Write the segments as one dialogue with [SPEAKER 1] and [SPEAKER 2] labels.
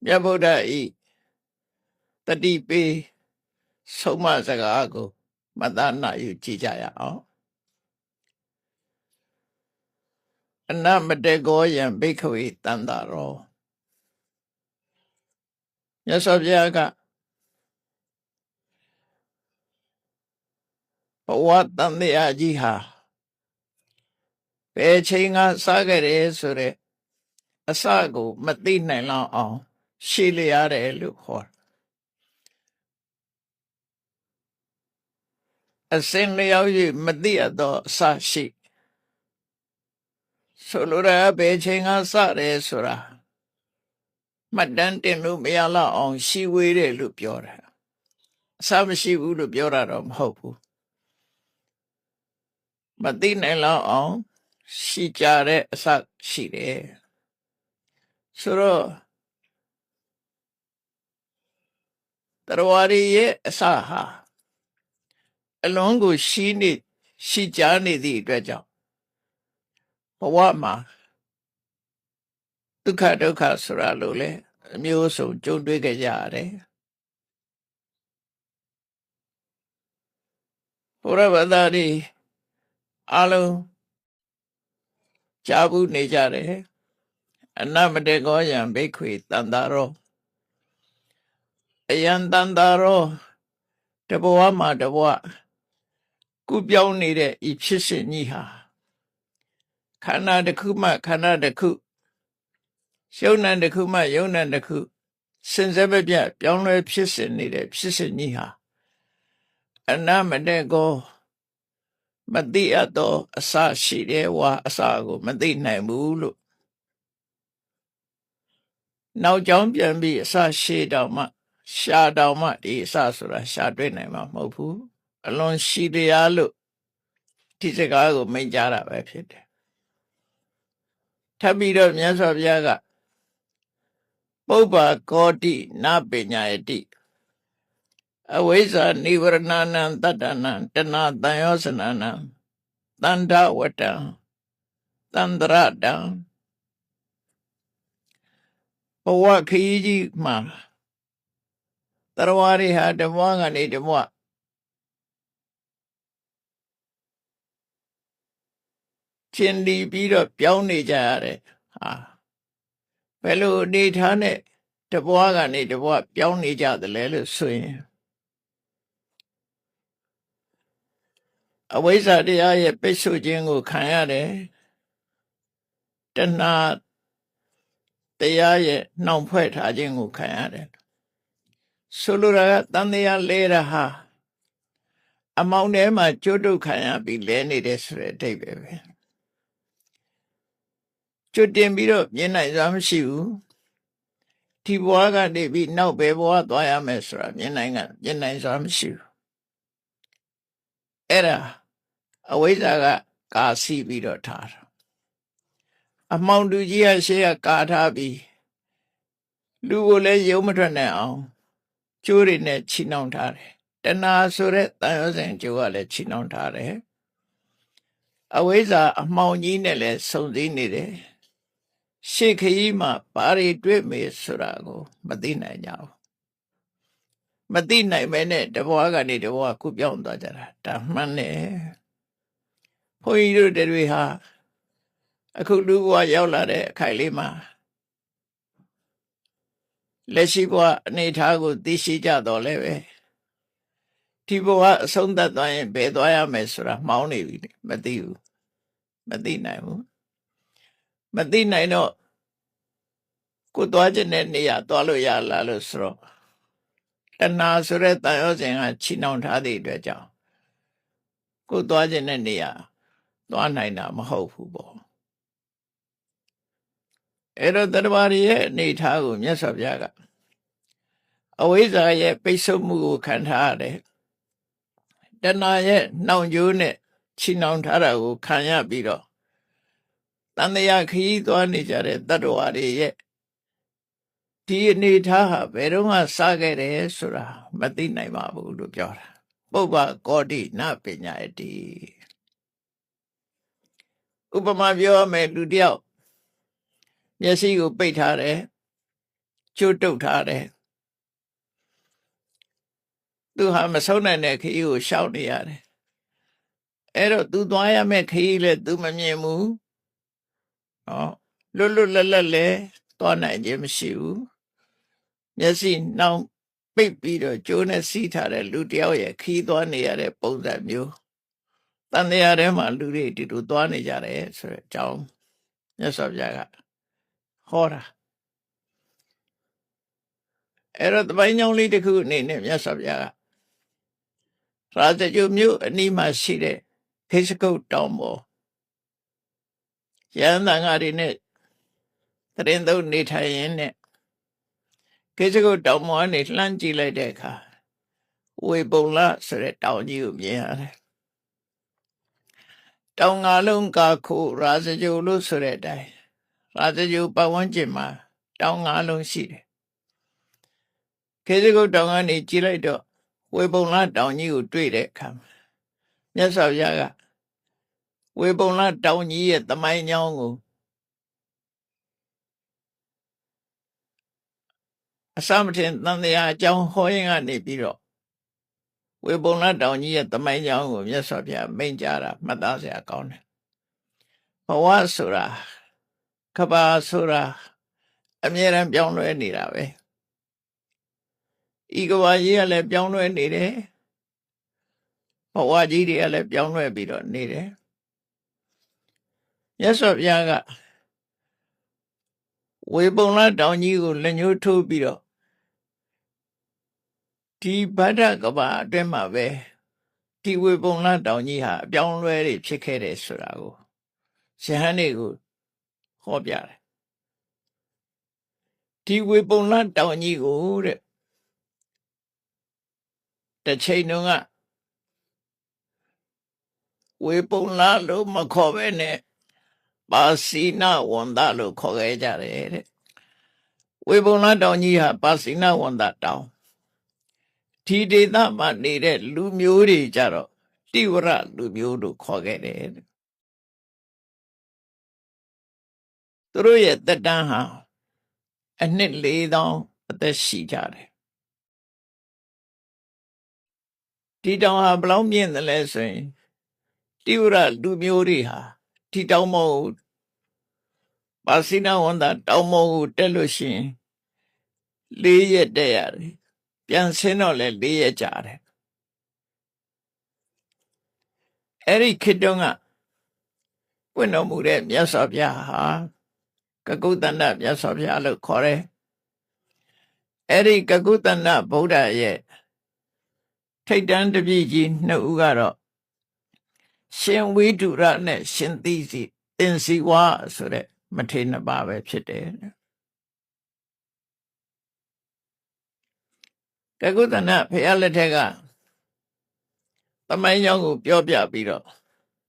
[SPEAKER 1] မြတ်ဗုဒ္ဓဤတတိပေဆုံးမစကားကိုမတနာယူကြည့်ကြရအောင်အနမတေကောယံဘိက္ခဝေတန္တာရောမြတ်စွာဘုရားကဘဝတန်တရားကြီးဟာဘယ်ချိန်ကစခဲ့တယ်ဆိုတဲ့အစကိုမသိနိုင်လောက်အောင်ရှည်လျားတယ်လို့ခေါ်အစဉ်လျောက်၍မသိရသောအစရှိဆိုလိုတာဘယ်ချိန်ကစတယ်ဆိုတာမှတ်တမ်းတင်လို့မရလောက်အောင်ရှိဝေးတယ်လို့ပြောတာအစမရှိဘူးလို့ပြောတာတော့မဟုတ်ဘူးမသိနိုင်လောက်အောင်ရှိကြတဲ့အစရှိတယ်ဆိုတော့တရားရည်ရဲ့အစဟာအလုံးကိုရှိကြနေသည့်အတွက်ကြောင့်ဘဝမှာဒုက္ခဆိုတာလို့လေအမျိုးစုံကြုံတွေ့ကြရတယ်ဘုရားဗဒရီအလုံးကြာဘူးနေကြတယ်အနမတေကောယံဘိက္ခွေတန္တာရောအယံတန္တာရောတဘဝမှာတဘဝကုပြောင်းနေတဲ့ဤဖြစ်စဉ်ကြီးဟာခန္ဓာတစ်ခုမှခန္ဓာတစ်ခုယုံနာတစ်ခုမှယုံနာတစ်ခုစင်စဲမပြတ်ပြောင်းလဲဖြစ်စဉ်နေတဲ့ဖြစ်စဉ်ကြီးဟာအနမတေကောမသိအပ်သောအစရှိတယ်ဝါအစကိုမသိနိုင်ဘူးလို့နောက်ကြောင်းပြန်ပြီးအစရှိတော့မှရှာတော့မှဒီအစဆိုတာရှာတွေ့နိုင်မှာမဟုတ်ဘူးအလွန်ရှိတရားလို့ဒီစကားကိုမိန့်ကြားတာပဲဖြစ်တယ်ထပ်ပြီးတော့မြတ်စွာဘုရားကပုပ္ပါကောတိနပညာယတိအဝိဇ္ဇာနိဝရဏနံတတ္တနံတဏတန်ယောစနနံတန္တဝတ္တံတန္တရတံဘဝခရီးကြီးမှာတရားရီဟာဓမ္မကနေဓမ္မချင်းဒီပြီးတော့ပြောင်းနေကြရတယ်ဟာဘယ်လိုအနေထားနဲ့တဘွားကနေတဘွားပြောင်းနေကြသလဲလို့ဆိုရင်အဝိဇ္ဇာတရားရဲ့ပိတ်ဆို့ခြင်းကိုခံရတယ်တဏှာတရားရဲ့နှောင်ဖွဲ့ထားခြင်းကိုခံရတယ်ဆိုလိုတာကတန်တရားလဲတာဟာအမောင်ထဲမှာကျွတ်တုတ်ခံရပြီးလဲနေတဲ့ဆိုတဲ့အဓိပ္ပာယ်ပဲကျွတ်တင်ပြီးတော့မြင်နိုင်စွာမရှိဘူးဒီဘဝကနေပြီးနောက်ဘယ်ဘဝသွားရမယ်ဆိုတာမြင်နိုင်စွာမရှိဘူးအဲ့ဒါအဝိဇ္ဇာကကာစီပြီးတော့ထားတာအမောင်တူကြီးကရှေ့ကကာထားပြီးလူကိုလည်းယုံမထွက်နိုင်အောင်ကျိုးတွေနဲ့ချီနှောင်ထားတယ်တဏှာဆိုတဲ့တန်ရောစဉ်ကျိုးကလည်းချီနှောင်ထားတယ်အဝိဇ္ဇာအမှောင်ကြီးနဲ့လည်းစုံစည်းနေတယ်ရှေ့ခရီးမှာဘာတွေတွေ့မေဆိုတာကိုမသိနိုင်ကြဘူးမသိနိုင်မဲနဲ့တဘွားကနေတဘွားကုပြောင်းသွားကြတာဒါမှန်တယ်ဘုန်းကြီးတို့တွေဟာအခုလူဘွားရောက်လာတဲ့အခိုက်လေးမှာလက်ရှိဘဝအနေထားကိုသိရှိကြတော့လည်းပဲဒီဘဝအဆုံးသတ်သွားရင်ဘယ်သွားရမယ်ဆိုတာမှောင်းနေပြီမသိဘူးမသိနိုင်ဘူးမသိနိုင်တော့ကိုသွားခြင်းတဲ့နေရာသွားလို့ရလားလို့ဆိုတော့တဏှာဆိုတဲ့တန်ရောစဉ်ကချီနှောင်ထားတဲ့အတွက်ကြောင့်ကိုသွားခြင်းတဲ့နေရာသွားနိုင်တာမဟုတ်ဘူးပေါ့အဲ့တော့တရားရဲ့အနေထားကိုမြတ်စွာဘုရားကအဝိဇ္ဇာရဲ့ပိတ်ဆို့မှုကိုခံထားရတယ်တဏှာရဲ့နှောင်ကြိုးနဲ့ချီနှောင်ထားတာကိုခံရပြီးတော့တန်တရားခရီးသွားနေကြတဲ့တတ္တဝါတွေရဲ့ဒီအနေထားဟာဘယ်တော့မှစခဲ့တယ်ဆိုတာမသိနိုင်ပါဘူးလို့ပြောတာပုပ္ပကောတိနပညာယတိဥပမာပြောမယ်လူတယောက်မျက်စိကိုပိတ်ထားတယ် ကျိုးတုတ်ထားတယ်သူဟာမဆုံးနိုင်တဲ့ခရီးကိုရှောက်နေရတယ်အဲ့တော့သူသွားရမယ့်ခရီးလည်းသူမမြင်ဘူးလွတ်လွတ်လပ်လပ်လည်းသွားနိုင်ခြင်းမရှိဘူးမျက်စိနှောင်းပိတ်ပြီးတော့ကျိုးနဲ့စီးထားတဲ့လူတယောက်ရဲ့ခီးသွားနေရတဲ့ပုံစံမျိုးတန်တရားထဲမှာလူတွေဒီလိုသွားနေကြတယ်ဆိုတဲ့အကြောင်းမြတ်စွာဘုရားကဟောတာအဲ့တော့တပိုင်းကြောင်းလေးတစ်ခုအနေနဲ့မြတ်စွာဘုရားကရာဇဂုမြို့အနီးမှာရှိတဲ့ခေစကုတ်တောင်ပေါ်ရဟန်းသံဃာတွေနဲ့တရင်သုံးနေထိုင်ရင်းနဲ့ခေစကုတ်တောင်ပေါ်ကနေလှမ်းကြည့်လိုက်တဲ့အခါဝေပုံလဆိုတဲ့တောင်ကြီးကိုမြင်ရတယ်တောင်ငါလုံးကာခိုရာဇဂုလို့ဆိုတဲ့အတိုင်းရာဇဂုပတ်ဝန်းကျင်မှာတောင်ငါလုံးရှိတယ်ခေစကုတ်တောင်ကနေကြည့်လိုက်တော့ဝေပုံလတောင်ကြီးကိုတွေ့တဲ့အခါမြတ်စွာဘုရားကဝေပုံလတောင်ကြီးရဲ့သမိုင်းကြောင်းကိုအစမထင်သံတရားအကြောင်းဟောရင်ကနေပြီးတော့ဝေပုံလတောင်ကြီးရဲ့သမိုင်းကြောင်းကိုမြတ်စွာဘုရားမိန့်ကြားတာမှတ်သားစရာကောင်းတယ်ဘဝဆိုတာကဘာဆိုတာအမြဲတမ်းပြောင်းလဲနေတာပဲဤကဘာကြီးကလည်းပြောင်းလဲနေတယ်ဘဝကြီးတွေကလည်းပြောင်းလဲပြီးတော့နေတယ်မြတ်စွာဘုရားကဝေပုံလတောင်ကြီးကိုလက်ညှိုးထိုးပြီးတော့ဒီဗဒ္ဒကဘာအတွင်းမှာပဲဒီဝေပုံလတောင်ကြီးဟာအပြောင်းလဲတွေဖြစ်ခဲ့တယ်ဆိုတာကိုယဟန်တွေကိုဟောပြတယ်ဒီဝေပုံလတောင်ကြီးကိုတဲ့တစ်ချိန်တုန်းကဝေပုံလလို့မခေါ်ပဲနဲ့ပါစီနာဝန်ဒလို့ခေါ်ခဲ့ကြတယ်တဲ့ဝေပုံလတောင်ကြီးဟာပါစီနာဝန်ဒတောင်ဒီဒေသမှာနေတဲ့လူမျိုးတွေကြတော့တိဝရလူမျိုးလို့ခေါ်ခဲ့တယ်သူတို့ရဲ့သက်တမ်းဟာအနှစ်4000အသက်ရှိကြတယ်ဒီတောင်ဟာဘယ်လောက်မြင့်တယ်လဲဆိုရင်တိဝရလူမျိုးတွေဟာဒီတောင်မောပါစီနာဝန်တာတောင်မောကိုတက်လို့ရှိရင်4 ရက်တက်ရတယ်ပြန်ဆင်းတော့လဲ4 ရက်ကြာတယ်အဲ့ဒီခေတ္တကပွင့်တော်မူတဲ့မြတ်စွာဘုရားဟာကကုတ္တန္တမြတ်စွာဘုရားလို့ခေါ်တယ်အဲ့ဒီကကုတ္တန္တဗုဒ္ဓရဲ့ထိတ်တန်းတပည့်ကြီး2 ဦးကတော့ရှင်ဝိတုရနဲ့ရှင်သိစီသင်္စီဝါဆိုတဲ့မထေရ 2 ပါးပဲဖြစ်တယ်ကကုတ္တန္တဘုရားလက်ထက်ကသမိုင်းကြောင်းကိုပြောပြပြီးတော့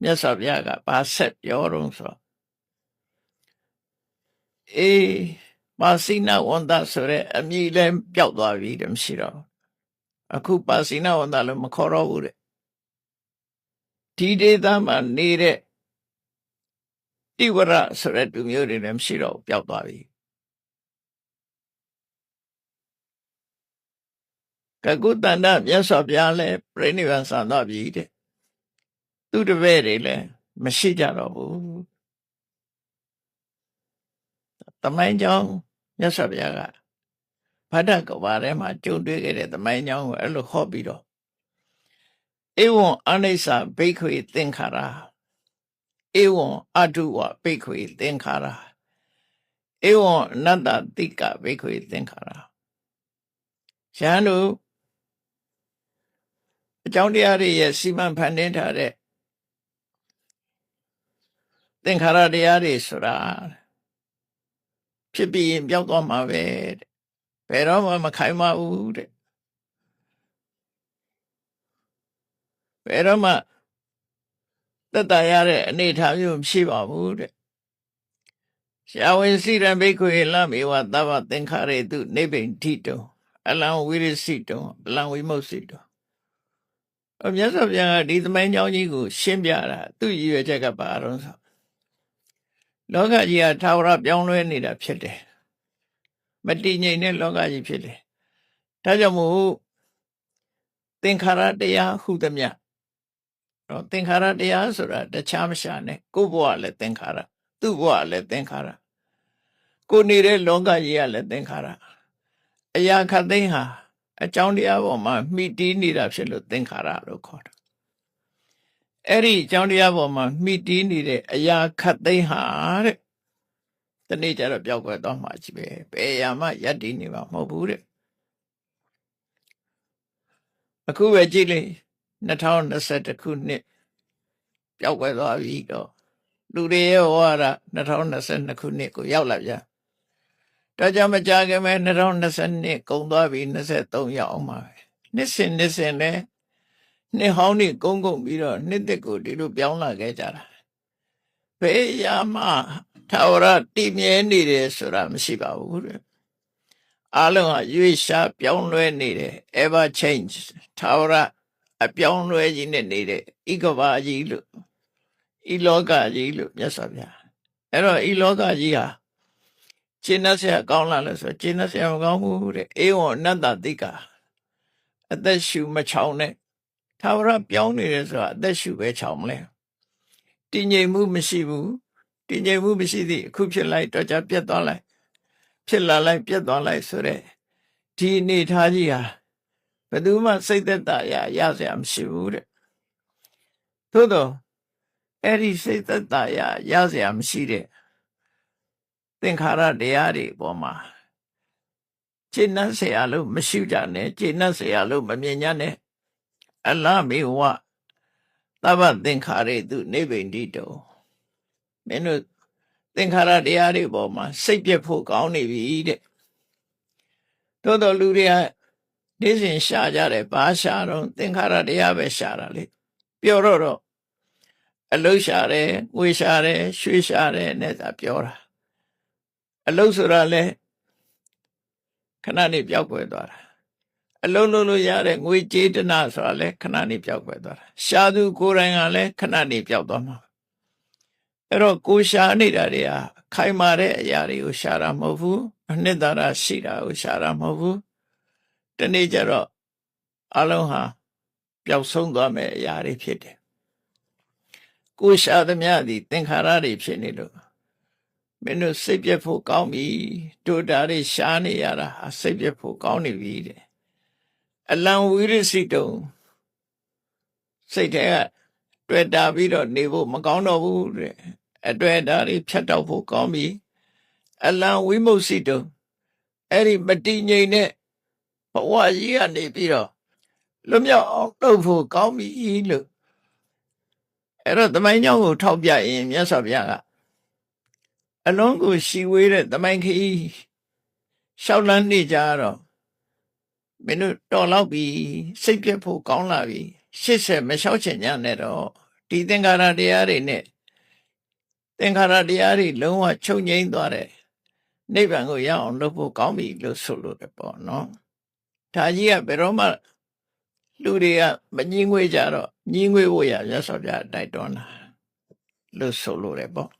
[SPEAKER 1] မြတ်စွာဘုရားကဘာဆက်ပြောတော့ဆိုပါစီနာဝန်တာဆိုတဲ့အမည်လည်းပျောက်သွားပြီတမရှိတော့အခုပါစီနာဝန်တာလို့မခေါ်တော့ဘူးတဲ့ဒီဒေသမှာနေတဲ့တိဝရဆိုတဲ့လူမျိုးတွေလည်းမရှိတော့ပျောက်သွားပြီကကုတ္တန္တမြတ်စွာဘုရားလည်းပြိဋိဘံဆံသွားပြီတဲ့သူတပည့်တွေလည်းမရှိကြတော့ဘူးသမိုင်းကြောင်းမြတ်စွာဘုရားကဗဒ္ဒကဘာထဲမှာကြုံတွေ့ခဲ့တဲ့သမိုင်းကြောင်းကိုအဲ့လိုဟောပြီးတော့ဧဝံအနိစ္စဘိက္ခွေသင်္ခါရဧဝံအတုဝဘိက္ခွေသင်္ခါရဧဝံအနတ္တတိကဘိက္ခွေသင်္ခါရယဟန်တို့အကြောင်းတရားတွေရဲ့စီမံဖန်တီးထားတဲ့သင်္ခါရတရားတွေဆိုတာဖြစ်ပြီးရင်ပျောက်သွားမှာပဲတဲ့ဘယ်တော့မှမခိုင်ပါဘူးတဲ့ဘယ်တော့မှသက်သာရတဲ့အနေအထားမျိုးမရှိပါဘူးတဲ့ရှားဝင်စီရံဘိက္ခွေလမေဝသဗ္ဗသင်္ခါရေတုနိဗ္ဗိန္တိတုအလံဝိရစိတုအလံဝိမုတ်စိတုမြတ်စွာဘုရားကဒီသမိုင်းကြောင်းကြီးကိုရှင်းပြတာသူ့ရည်ရွယ်ချက်ကဘာလို့ဆိုလောကကြီးဟာထာဝရပြောင်းလဲနေတာဖြစ်တယ် မတည်ငြိမ်တဲ့လောကကြီးဖြစ်တယ်ဒါကြောင့်မို့သင်္ခါရတရားဟုသမျှတော့သင်္ခါရတရားဆိုတာတခြားမရှာနဲ့ကိုယ်ဘဝလည်းသင်္ခါရသူ့ဘဝလည်းသင်္ခါရကိုနေတဲ့လောကကြီးကလည်းသင်္ခါရအရာခတ်သိမ်းဟာအကြောင်းတရားပေါ်မှာမှီတည်နေတာဖြစ်လို့သင်္ခါရလို့ခေါ်တယ်အဲ့ဒီအကြောင်းတရားပေါ်မှာမှီတည်နေတဲ့အရာခတ်သိမ်းဟာတဲ့တနေ့ကျတော့ပျောက်ကွယ်သွားမှာကြီးပဲဘယ်အရာမှယက်တည်နေမှာမဟုတ်ဘူးတဲ့အခုပဲကြည့်လေ2021ခုနှစ်ပျောက်ကွယ်သွားပြီတော့လူတွေရဲ့ဝါဒ2022ခုနှစ်ကိုရောက်လာပြန်ဒါကြောင့်မကြခင်ပဲ2022ကုန်သွားပြီ23ရောက်အောင်ပါပဲနှစ်စဉ်လဲနှစ်ဟောင်းနေကုန်ပြီးတော့နှစ်သက်ကိုဒီလိုပြောင်းလာခဲ့ကြတာဘယ်အရာမှထာဝရတည်မြဲနေတယ်ဆိုတာမရှိပါဘူးတဲ့အလုံးဟာရွေးရှားပြောင်းလဲနေတယ် ever change ထာဝရအပြောင်းလဲကြီးနဲ့နေတဲ့ဤကဘာကြီးလို့ဤလောကကြီးလို့မြတ်စွာဘုရားအဲ့တော့ဤလောကကြီးဟာရှင်းနေစရာကောင်းလာလို့ဆိုရှင်းနေစရာမကောင်းဘူးတဲ့အေဝံအနတ္တတိကအသက်ရှူမချောင်နဲ့ထာဝရပြောင်းနေတယ်ဆိုတာအသက်ရှူပဲချောင်မလဲတည်ငြိမ်မှုမရှိဘူးတည်ငြိမ်မှုမရှိသည့်အခုဖြစ်လိုက်တော့ကြပြတ်သွားလိုက်ဖြစ်လာလိုက်ပြတ်သွားလိုက်ဆိုတဲ့ဒီအနေထားကြီးဟာဘယ်သူမှစိတ်သက်သာရစရာမရှိဘူးတဲ့သို့တော့အဲ့ဒီစိတ်သက်သာရစရာမရှိတဲ့သင်္ခါရတရားတွေပေါ်မှာကျင့်နှံ့เสียလို့မရှိကြနဲ့ကျင့်နှံ့เสียလို့မမြင်ကြနဲ့အလမေဝသဗ္ဗသင်္ခါရေတုနိဗ္ဗိန္တိတောမင်းတို့သင်္ခါရတရားတွေပေါ်မှာစိတ်ပြတ်ဖို့ကောင်းနေပြီတဲ့သို့တော်လူတွေကနေ့စဉ်ရှာကြတယ်ဘာရှာတော့သင်္ခါရတရားပဲရှာတာလေပြောတော့အလုရှာတယ်ငွေရှာတယ်ရွှေရှာတယ်နဲ့သာပြောတာအလုဆိုတာလဲခဏနေပြောက်ွယ်သွားတာအလုံးလုံးလို့ရတဲ့ငွေကြေးတနာဆိုတာလဲခဏနေပြောက်ွယ်သွားတာရှာသူကိုယ်တိုင်ကလည်းခဏနေပြောက်သွားမှာအဲ့တော့ကိုရှာနေတာတွေဟာခိုင်မာတဲ့အရာတွေကိုရှာတာမဟုတ်ဘူးအနှစ်သာရရှိတာကိုရှာတာမဟုတ်ဘူးတနေ့ကျတော့အလုံးဟာပျောက်ဆုံးသွားမယ့်အရာတွေဖြစ်တယ်ကိုရှာသမျှသည်သင်္ခါရတွေဖြစ်နေလို့မင်းတို့စိတ်ပြတ်ဖို့ကောင်းပြီတို့တာတွေရှားနေရတာဟာစိတ်ပြတ်ဖို့ကောင်းနေပြီတဲ့အလံဝိရစိတုံစိတ်ထဲကတွေ့တာပြီးတော့နေဖို့မကောင်းတော့ဘူးတဲ့အတွေ့အတာတွေဖြတ်တောက်ဖို့ကောင်းပြီအလံဝိမုတ်စိတုံအဲ့ဒီမတည်ငြိမ်တဲ့ဘဝကြီးကနေပြီးတော့လွတ်မြောက်အောင်လုပ်ဖို့ကောင်းပြီလို့အဲ့တော့သမိုင်းကြောင်းကိုထောက်ပြရင်မြတ်စွာဘုရားကအလုံးကိုရှီဝေးတဲ့သမိုင်းခရီးရှောက်လန်းနေကြတော့မင်းတို့တော်လောက်ပြီစိတ်ပြတ်ဖို့ကောင်းလာပြီ80မလျှောက်ချင်ကြနဲ့တော့ဒီသင်္ခါရတရားတွေနဲ့သင်္ခါရတရားတွေလုံးဝချုပ်ငြိမ်းသွားတယ်နိဗ္ဗာန်ကိုရအောင်လုပ်ဖို့ကောင်းပြီလို့ဆိုလို့တယ်ပေါ့နော်ဒါကြီးကဘယ်တော့မှလူတွေကမငြင်းငွေကြတော့ငြင်းငွေဖို့ရရဆော်ပြတိုက်တွန်းတာလို့ဆိုလို့တယ်ပေါ့